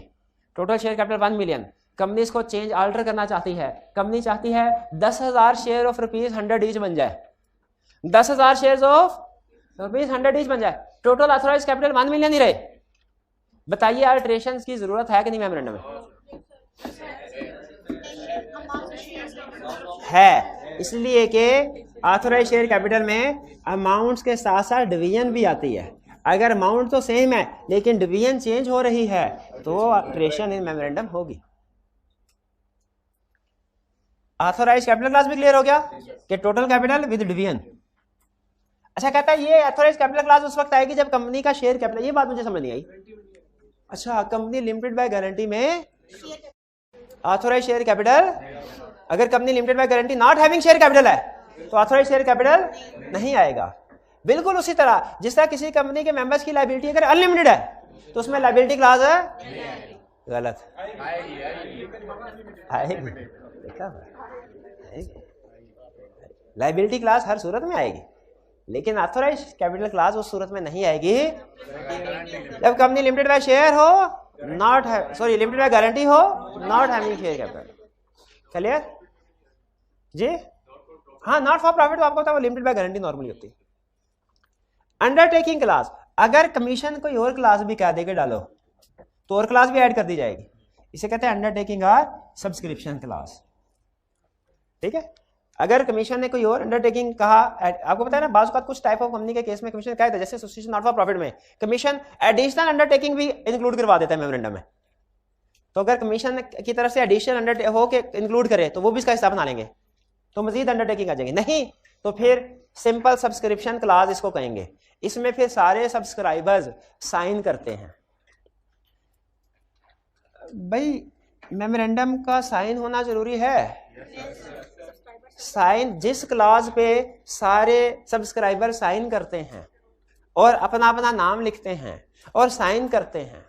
Speaker 1: total share capital 1 million. Company इसको चेंज आल्टर करना चाहती है। कंपनी चाहती है 10,000 शेयर ऑफ ₹100 ईच बन जाए, 10,000 शेयर ऑफ ₹100 ईच बन जाए। टोटल ऑथराइज कैपिटल 1 मिलियन ही रहे। बताइए अल्टरेशन की जरूरत है कि नहीं मेमोरेंडम में? है, इसलिए कि ऑथराइज शेयर कैपिटल में अमाउंट्स के साथ साथ डिवीजन भी आती है। अगर अमाउंट तो सेम है लेकिन डिवीजन चेंज हो रही है तो अल्टरेशन इन मेमोरेंडम होगी। ऑथराइज कैपिटल क्लास भी क्लियर हो गया कि टोटल कैपिटल विद डिवीजन। अच्छा, कहता है ये ऑथराइज कैपिटल क्लास उस वक्त आएगी जब कंपनी का शेयर कैपिटल, ये बात मुझे समझ नहीं आई। अच्छा, कंपनी लिमिटेड बाय गारंटी में ऑथराइज शेयर कैपिटल, अगर company limited by guarantee not having share capital है तो ऑथराइज शेयर कैपिटल नहीं आएगा। बिल्कुल उसी तरह जिस तरह किसी कंपनी के मेंबर्स की लायबिलिटी अगर अनलिमिटेड है तो उसमें लायबिलिटी क्लास है, गलत आएगी। लायबिलिटी क्लास हर सूरत में आएगी लेकिन ऑथराइज कैपिटल क्लास उस सूरत में नहीं आएगी जब कंपनी लिमिटेड बाय शेयर हो, नॉट है, सॉरी लिमिटेड बाय गारंटी हो, not having share capital. Clear जी? हाँ, नॉट फॉर प्रॉफिट तो आपको पता है वो लिमिटेड बाय गारंटी नॉर्मली होती है। अंडरटेकिंग क्लास, अगर कमीशन कोई और क्लास भी कह देके डालो तो और क्लास भी ऐड कर दी जाएगी। इसे कहते हैं अंडरटेकिंग और सब्सक्रिप्शन क्लास। ठीक है, अगर कमीशन ने कोई और अंडरटेकिंग कहा, आपको पता है ना बाज़ औक़ात कुछ टाइप ऑफ कंपनी के केस में कमीशन कहा था, जैसे एसोसिएशन नॉट फॉर प्रॉफिट में कमीशन एडिशनल अंडरटेकिंग भी इंक्लूड करवा देता है मेमोरेंडम में। तो अगर कमीशन की तरफ से एडिशनल हो के इंक्लूड करे तो वो भी इसका हिस्सा बना लेंगे तो मजीद अंडरटेकिंग आ जाएंगे। नहीं तो फिर सिंपल सब्सक्रिप्शन क्लास इसको कहेंगे। इसमें फिर सारे सब्सक्राइबर्स साइन करते हैं। भाई मेमोरेंडम का साइन होना जरूरी है। साइन जिस क्लास पे सारे सब्सक्राइबर साइन करते हैं और अपना अपना नाम लिखते हैं और साइन करते हैं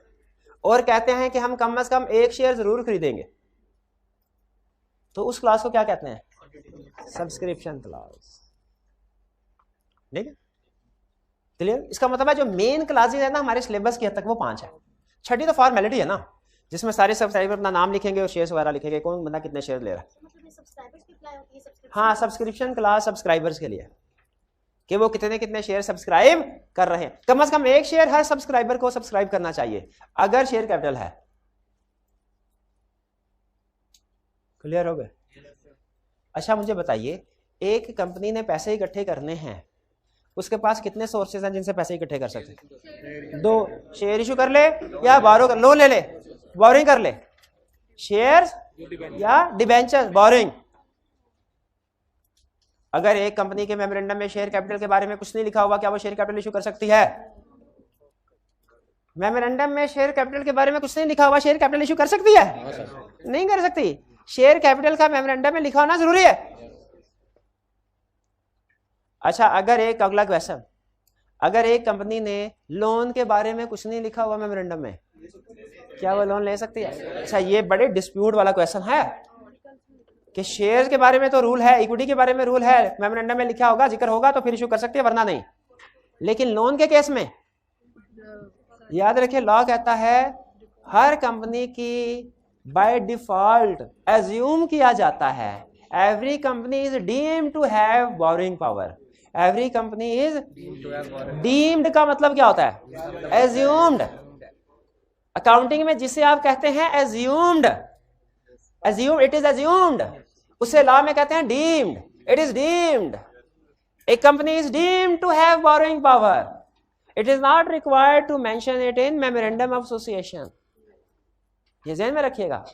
Speaker 1: और कहते हैं कि हम कम से कम 1 शेयर जरूर खरीदेंगे, तो उस क्लास को क्या कहते हैं? Subscription class. ठीक है, क्लियर? इसका मतलब है जो मेन क्लासेस है ना हमारे सिलेबस की हद तक वो 5 है। छठी तो फॉर्मेलिटी है ना, जिसमें सारे सब्सक्राइबर अपना नाम लिखेंगे और शेयर्स वगैरह लिखेंगे, कौन बंदा कितने शेयर ले रहा है। हाँ, सब्सक्रिप्शन क्लास सब्सक्राइबर्स के लिए कि वो कितने कितने शेयर सब्सक्राइब कर रहे हैं। कम से कम 1 शेयर हर सब्सक्राइबर को सब्सक्राइब करना चाहिए अगर शेयर कैपिटल है। क्लियर हो गए? अच्छा, मुझे बताइए, एक कंपनी ने पैसे इकट्ठे करने हैं, उसके पास कितने सोर्सेज हैं जिनसे पैसे इकट्ठे कर सकते हैं? 2, शेयर इशू कर ले या बारो कर, लोन ले ले, बोरिंग कर ले, शेयर्स या डिबेंचर बोरिंग। अगर एक कंपनी के मेमोरेंडम में शेयर कैपिटल के बारे में कुछ नहीं लिखा हुआ, क्या वो शेयर कैपिटल इशू कर सकती है? मेमोरेंडम में शेयर कैपिटल के बारे में कुछ नहीं लिखा हुआ, शेयर कैपिटल इशू कर सकती है? नहीं कर सकती। शेयर कैपिटल का मेमोरेंडम में लिखा होना जरूरी है। अच्छा, अगर एक अगला क्वेश्चन, अगर एक कंपनी ने लोन के बारे में कुछ नहीं लिखा हुआ मेमोरेंडम में, क्या वो लोन ले सकती है? अच्छा, ये बड़े डिस्प्यूट वाला क्वेश्चन है कि शेयर के बारे में तो रूल है, इक्विटी के बारे में रूल है, मेमोरेंडम में लिखा होगा, जिक्र होगा तो फिर इशू कर सकती है, वरना नहीं। लेकिन लोन के केस में याद रखिए, लॉ कहता है हर कंपनी की बाय डिफॉल्ट एज्यूम किया जाता है every company is deemed to have borrowing power. Every company is deemed का मतलब क्या होता है? एज्यूम्ड। अकाउंटिंग में जिसे आप कहते हैं assumed, assumed, it is assumed, उसे लॉ में कहते हैं deemed, it is deemed, a company is deemed to have borrowing power, it is not required to mention it in memorandum of association. ये ध्यान में रखिएगा।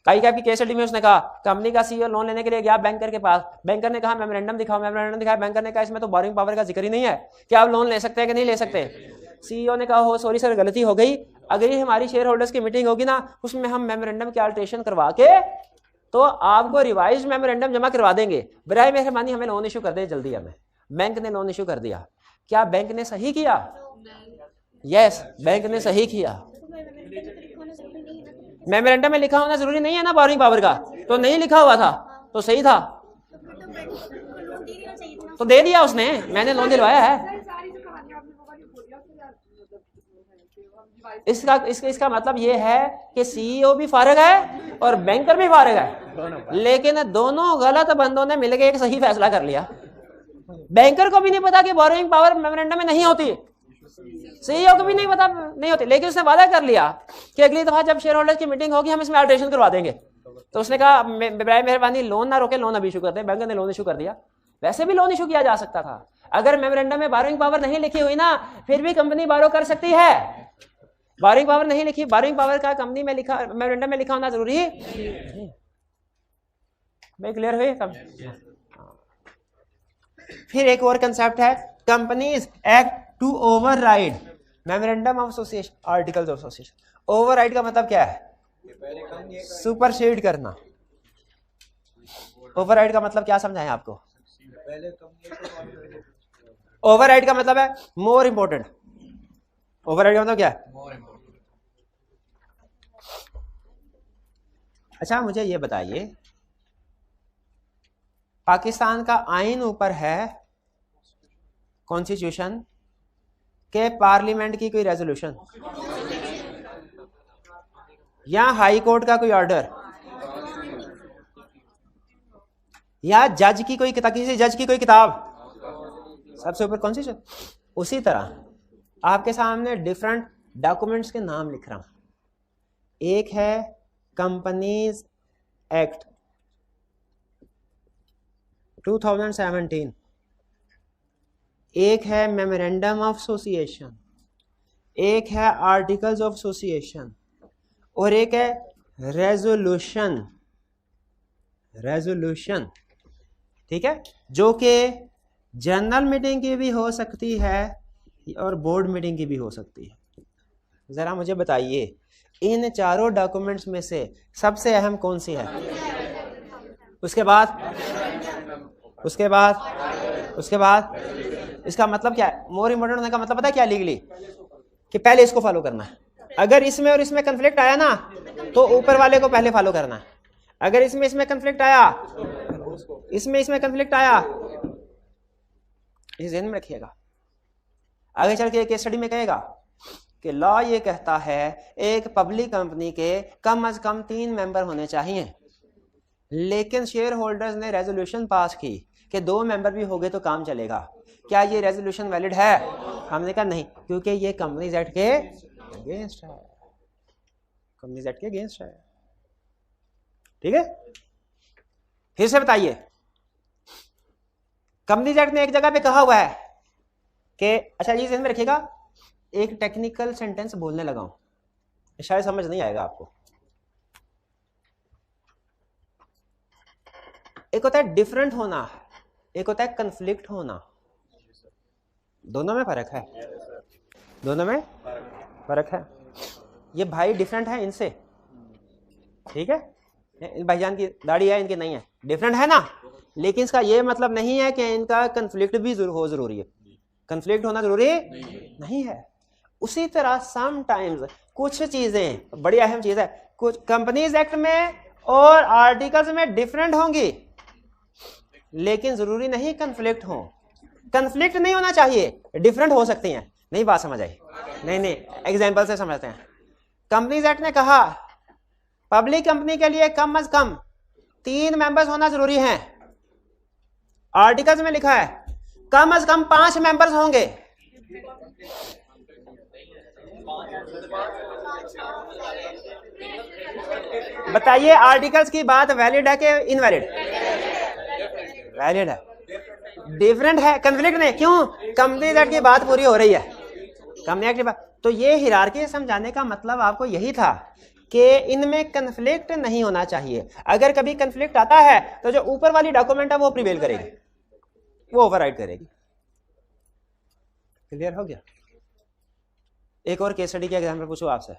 Speaker 1: कई की केस स्टडी में उसने कहा कंपनी का सीईओ लोन लेने के लिए गया बैंकर के पास, बैंकर ने कहा मेमोरेंडम दिखाओ, मेमोरेंडम दिखाया, बैंकर ने कहा इसमें तो बोरिंग पावर का जिक्र ही नहीं है, क्या आप लोन ले सकते हैं कि नहीं ले सकते। सीईओ ने कहा हो सॉरी सर गलती हो गई, अगली हमारी शेयर होल्डर्स की मीटिंग होगी ना उसमें हम मेमोरेंडम की अल्टरेशन करवा के तो आपको रिवाइज मेमोरेंडम जमा करवा देंगे, बराए मेहरबानी हमें लोन इशू कर दे जल्दी। हमें बैंक ने लोन इशू कर दिया, क्या बैंक ने सही किया? यस, बैंक ने सही किया। मेमोरेंडम में लिखा होना जरूरी नहीं है ना बोरिंग पावर का, तो नहीं लिखा हुआ था तो सही था, तो दे दिया उसने, मैंने लोन दिलवाया है। इसका मतलब ये है कि सीईओ भी फारिग है और बैंकर भी फारिग है, लेकिन दोनों गलत बंदों ने मिलकर एक सही फैसला कर लिया। बैंकर को भी नहीं पता कि बोरिंग पावर मेमोरेंडम में नहीं होती, सीईओ को भी नहीं पता नहीं होती, लेकिन उसने वादा कर लिया कि अगली दफा जब शेयर होल्डर्स की मीटिंग होगी हम इसमें अल्टरेशन करवा देंगे। तो उसने कहा मेहरबानी लोन ना रोके, लोन अभी इशू कर दे। बैंक ने लोन इशू कर दिया। वैसे भी लोन इशू किया जा सकता था, अगर मेमोरेंडम में बोरिंग पावर नहीं लिखी हुई ना फिर भी कंपनी बारो कर सकती है। बोरिंग पावर नहीं लिखी, बोरिंग पावर का कंपनी में लिखा, मेमोरेंडम में लिखा होना जरूरी है। मैं क्लियर हुई? फिर एक और कंसेप्ट है companies act to override memorandum of association, articles of association. Override का मतलब क्या है? सुपरसीड करना। ओवरराइड का मतलब क्या समझाएं आपको? ओवरराइड का मतलब है मोर इंपोर्टेंट। ओवरराइड का मतलब क्या है? अच्छा मुझे ये बताइए, पाकिस्तान का आइन ऊपर है कॉन्स्टिट्यूशन के पार्लियामेंट की कोई रेजोल्यूशन या हाई कोर्ट का कोई ऑर्डर या जज की कोई किताब, किसी जज की कोई किताब, सबसे ऊपर कॉन्स्टिट्यूशन। उसी तरह आपके सामने डिफरेंट डॉक्यूमेंट्स के नाम लिख रहा हूं। एक है कंपनीज एक्ट 2017, एक है मेमोरेंडम ऑफ एसोसिएशन, एक है आर्टिकल्स ऑफ एसोसिएशन और एक है रेजोल्यूशन। रेजोल्यूशन ठीक है, जो कि जनरल मीटिंग की भी हो सकती है और बोर्ड मीटिंग की भी हो सकती है। जरा मुझे बताइए इन चारों डॉक्यूमेंट्स में से सबसे अहम कौन सी है? उसके बाद इसका मतलब क्या है? मोर इम्पोर्टेंट होने का मतलब पता है क्या? लीगली कि पहले इसको फॉलो करना है। अगर इसमें और इसमें कंफ्लिक्ट आया ना तो ऊपर वाले को पहले फॉलो करना है। अगर इसमें कंफ्लिक्ट आया, इसमें कंफ्लिक्ट आया, इस ध्यान में रखिएगा। आगे चल के केस स्टडी में कहेगा कि लॉ ये कहता है एक पब्लिक कंपनी के कम से कम 3 मेंबर होने चाहिए, लेकिन शेयर होल्डर्स ने रेजोल्यूशन पास की कि 2 मेंबर भी हो गए तो काम चलेगा। क्या ये रेजोल्यूशन वैलिड है? हमने कहा नहीं, क्योंकि ये कंपनीज एक्ट के अगेंस्ट है। कंपनीज एक्ट के अगेंस्ट है। ठीक है, फिर से बताइए, कंपनीज एक्ट ने एक जगह पे कहा हुआ है कि, अच्छा जी ध्यान में रखिएगा, एक टेक्निकल सेंटेंस बोलने लगा हूं, शायद समझ नहीं आएगा आपको। एक होता है डिफरेंट होना, एक होता है कंफ्लिक्ट होना। दोनों में फर्क है, दोनों में फर्क है। ये भाई डिफरेंट है इनसे, ठीक है, इन भाईजान की दाढ़ी है इनकी नहीं है, डिफरेंट है ना, लेकिन इसका ये मतलब नहीं है कि इनका कंफ्लिक्ट भी हो जरूरी है। कंफ्लिक्ट होना जरूरी नहीं है। उसी तरह समटाइम्स कुछ चीजें, बड़ी अहम चीज है, कुछ कंपनीज एक्ट में और आर्टिकल्स में डिफरेंट होंगी, लेकिन जरूरी नहीं कंफ्लिक्ट हो। कंफ्लिक्ट नहीं होना चाहिए, डिफरेंट हो सकती हैं। नहीं बात समझ आई? नहीं, एग्जांपल से समझते हैं। कंपनीज एक्ट ने कहा पब्लिक कंपनी के लिए कम से कम 3 मेंबर्स होना जरूरी है। आर्टिकल्स में लिखा है कम से कम 5 मेंबर्स होंगे। बताइए आर्टिकल्स की बात वैलिड है कि इनवैलिड? वैलिड है। डिफरेंट है, कन्फ्लिक्ट नहीं, क्यों? कंपनी एक्ट की बात पूरी हो रही है, कंपनी एक्ट की बात। तो ये हिरार्की समझाने का मतलब आपको यही था कि इनमें कन्फ्लिक्ट नहीं होना चाहिए। अगर कभी कन्फ्लिक्ट आता है तो जो ऊपर वाली डॉक्यूमेंट है वो प्रिवेल करेगी, वो ओवरराइड करेगी। क्लियर हो गया? एक और केस स्टडी का एग्जाम्पल पूछो आपसे।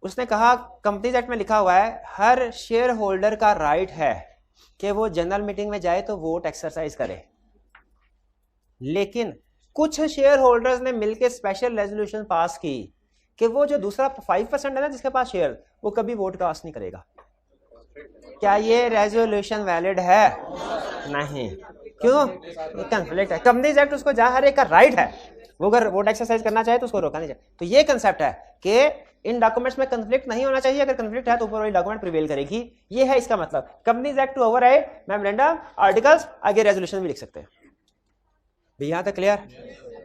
Speaker 1: उसने कहा कंपनीज एक्ट में लिखा हुआ है हर शेयर होल्डर का राइट है कि वो जनरल मीटिंग में जाए तो वोट एक्सरसाइज करे, लेकिन कुछ शेयर होल्डर्स ने मिलकर स्पेशल रेजोल्यूशन पास की कि वो जो दूसरा 5% है ना जिसके पास शेयर, वो कभी वोट कास्ट नहीं करेगा। क्या ये रेजोल्यूशन वैलिड है? नहीं। क्यों? कन्फ्लिक्ट है। कंपनीज एक्ट उसको जहां हर एक का राइट है, वो अगर वोट एक्सरसाइज करना चाहे तो उसको रोका नहीं चाहिए। तो ये कंसेप्ट है कि इन डॉक्यूमेंट्स में कंफ्लिक्ट नहीं होना चाहिए, अगर कंफ्लिक्ट है तो ऊपर वाली डॉक्यूमेंट प्रिवेल करेगी। ये है इसका मतलब। Companies act to override memorandum, articles, आगे रेजोल्यूशन भी लिख सकते हैं। यहां तक क्लियर?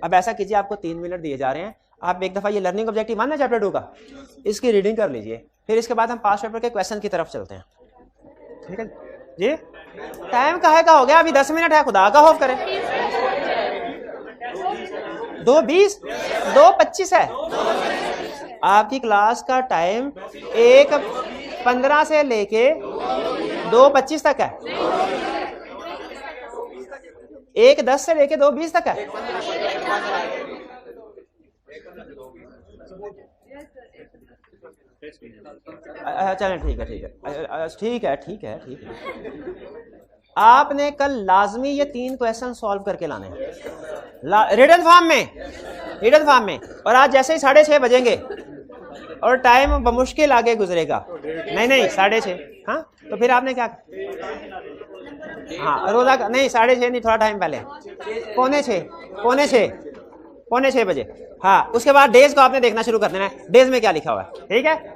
Speaker 1: अब ऐसा कीजिए, आपको 3 मिनट दिए जा रहे हैं, आप एक दफा ये लर्निंग ऑब्जेक्टिव 1 है चैप्टर 2 का, इसकी रीडिंग कर लीजिए, फिर इसके बाद हम पास्ट पेपर के क्वेश्चन की तरफ चलते हैं। ठीक है जी? टाइम काहे का हो गया? अभी 10 मिनट है, खुदा का खौफ करें। 2:20 2:25 है आपकी क्लास का टाइम। 1:15 से लेके 2:25 तक है, 1:10 से लेके 2:20 तक है। चलें, ठीक है ठीक है ठीक है ठीक है ठीक है। आपने कल लाजमी ये 3 क्वेश्चन सॉल्व करके लाने हैं रिटन फॉर्म में, और आज जैसे ही 6:30 बजेंगे और टाइम बमुश्किल आगे गुजरेगा। नहीं 6:30, हाँ तो फिर आपने क्या, हाँ रोजा का नहीं, 6:30 नहीं, थोड़ा टाइम पहले, 5:45 बजे। हाँ उसके बाद डेज को आपने देखना शुरू कर देना है, डेज में क्या लिखा हुआ है। ठीक है?